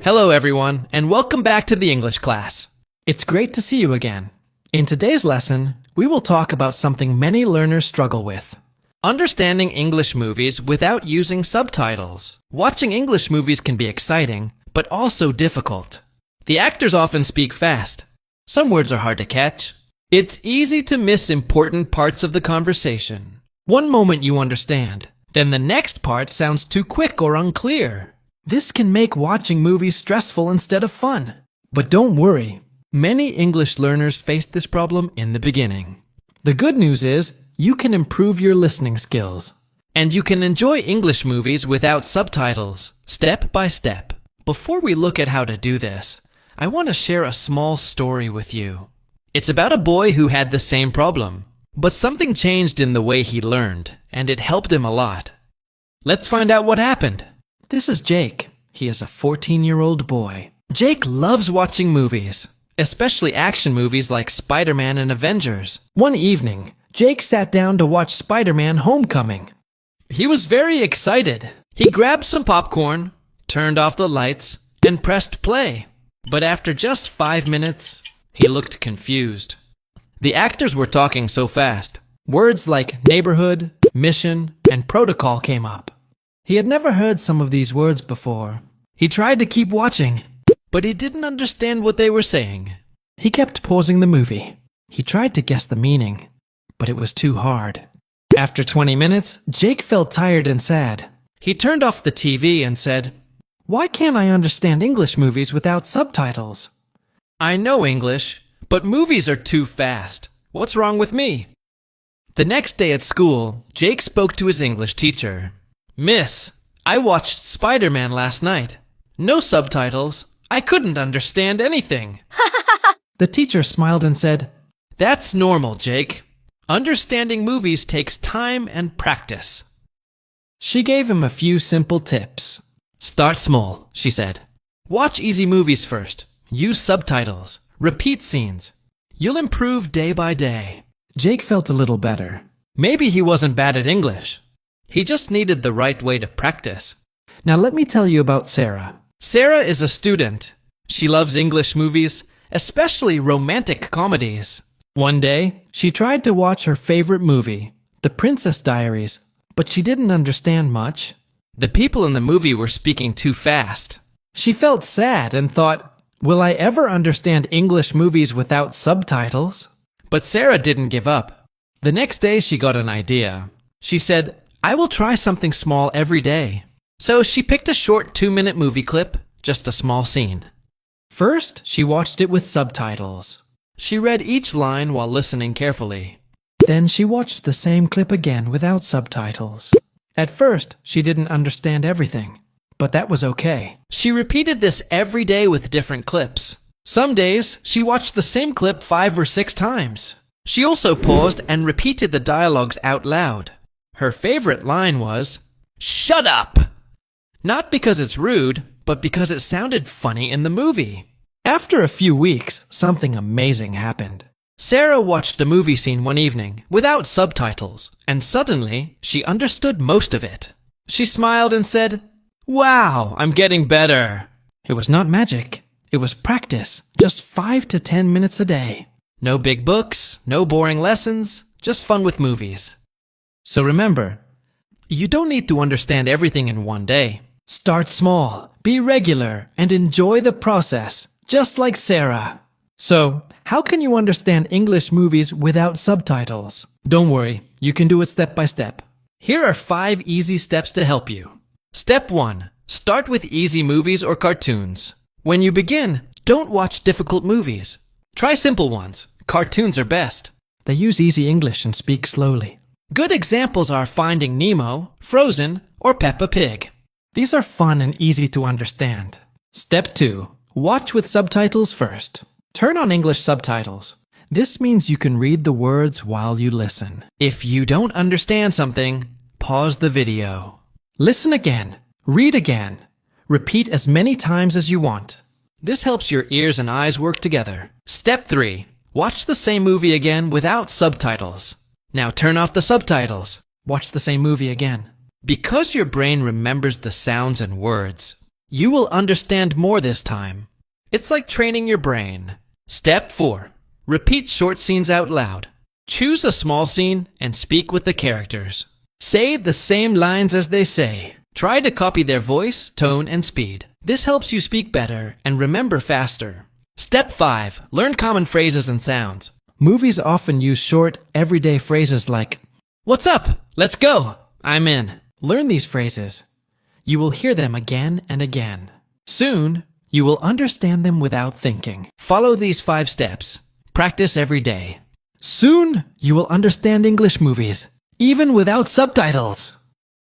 Hello everyone, and welcome back to the English class. It's great to see you again. In today's lesson, we will talk about something many learners struggle with. Understanding English movies without using subtitles. Watching English movies can be exciting, but also difficult. The actors often speak fast. Some words are hard to catch. It's easy to miss important parts of the conversation. One moment you understand, then the next part sounds too quick or unclear. This can make watching movies stressful instead of fun. But don't worry, many English learners face this problem in the beginning. The good news is, you can improve your listening skills. And you can enjoy English movies without subtitles, step by step. Before we look at how to do this, I want to share a small story with you. It's about a boy who had the same problem, but something changed in the way he learned, and it helped him a lot. Let's find out what happened. This is Jake. He is a 14-year-old boy. Jake loves watching movies, especially action movies like Spider-Man and Avengers. One evening, Jake sat down to watch Spider-Man Homecoming. He was very excited. He grabbed some popcorn, turned off the lights, and pressed play. But after just 5 minutes, he looked confused. The actors were talking so fast. Words like neighborhood, mission, and protocol came up. He had never heard some of these words before. He tried to keep watching, but he didn't understand what they were saying. He kept pausing the movie. He tried to guess the meaning, but it was too hard. After 20 minutes, Jake felt tired and sad. He turned off the TV and said, "Why can't I understand English movies without subtitles? I know English, but movies are too fast. What's wrong with me?" The next day at school, Jake spoke to his English teacher. "Miss, I watched Spider-Man last night. No subtitles. I couldn't understand anything." The teacher smiled and said, "That's normal, Jake. Understanding movies takes time and practice." She gave him a few simple tips. "Start small," she said. "Watch easy movies first. Use subtitles. Repeat scenes. You'll improve day by day." Jake felt a little better. Maybe he wasn't bad at English. He just needed the right way to practice. Now let me tell you about Sarah. Sarah is a student. She loves English movies, especially romantic comedies. One day, she tried to watch her favorite movie, The Princess Diaries, but she didn't understand much. The people in the movie were speaking too fast. She felt sad and thought, will I ever understand English movies without subtitles? But Sarah didn't give up. The next day, she got an idea. She said, I will try something small every day. So she picked a short 2-minute movie clip, just a small scene. First, she watched it with subtitles. She read each line while listening carefully. Then she watched the same clip again without subtitles. At first, she didn't understand everything, but that was okay. She repeated this every day with different clips. Some days, she watched the same clip 5 or 6 times. She also paused and repeated the dialogues out loud. Her favorite line was, "Shut up!" Not because it's rude, but because it sounded funny in the movie. After a few weeks, something amazing happened. Sarah watched a movie scene one evening without subtitles, and suddenly she understood most of it. She smiled and said, "Wow, I'm getting better." It was not magic. It was practice, just 5 to 10 minutes a day. No big books, no boring lessons, just fun with movies. So remember, you don't need to understand everything in one day. Start small, be regular, and enjoy the process, just like Sarah. So, how can you understand English movies without subtitles? Don't worry, you can do it step by step. Here are 5 easy steps to help you. Step 1. Start with easy movies or cartoons. When you begin, don't watch difficult movies. Try simple ones. Cartoons are best. They use easy English and speak slowly. Good examples are Finding Nemo, Frozen, or Peppa Pig. These are fun and easy to understand. Step 2. Watch with subtitles first. Turn on English subtitles. This means you can read the words while you listen. If you don't understand something, pause the video. Listen again. Read again. Repeat as many times as you want. This helps your ears and eyes work together. Step 3. Watch the same movie again without subtitles. Now turn off the subtitles. Watch the same movie again. Because your brain remembers the sounds and words, You will understand more this time. It's like training your brain. Step 4. Repeat short scenes out loud. Choose a small scene and speak with the characters. Say the same lines as they say. Try to copy their voice, tone, and speed. This helps you speak better and remember faster. Step 5. Learn common phrases and sounds. Movies often use short, everyday phrases like, "What's up? Let's go. I'm in." Learn these phrases. You will hear them again and again. Soon, you will understand them without thinking. Follow these 5 steps. Practice every day. Soon, you will understand English movies, even without subtitles.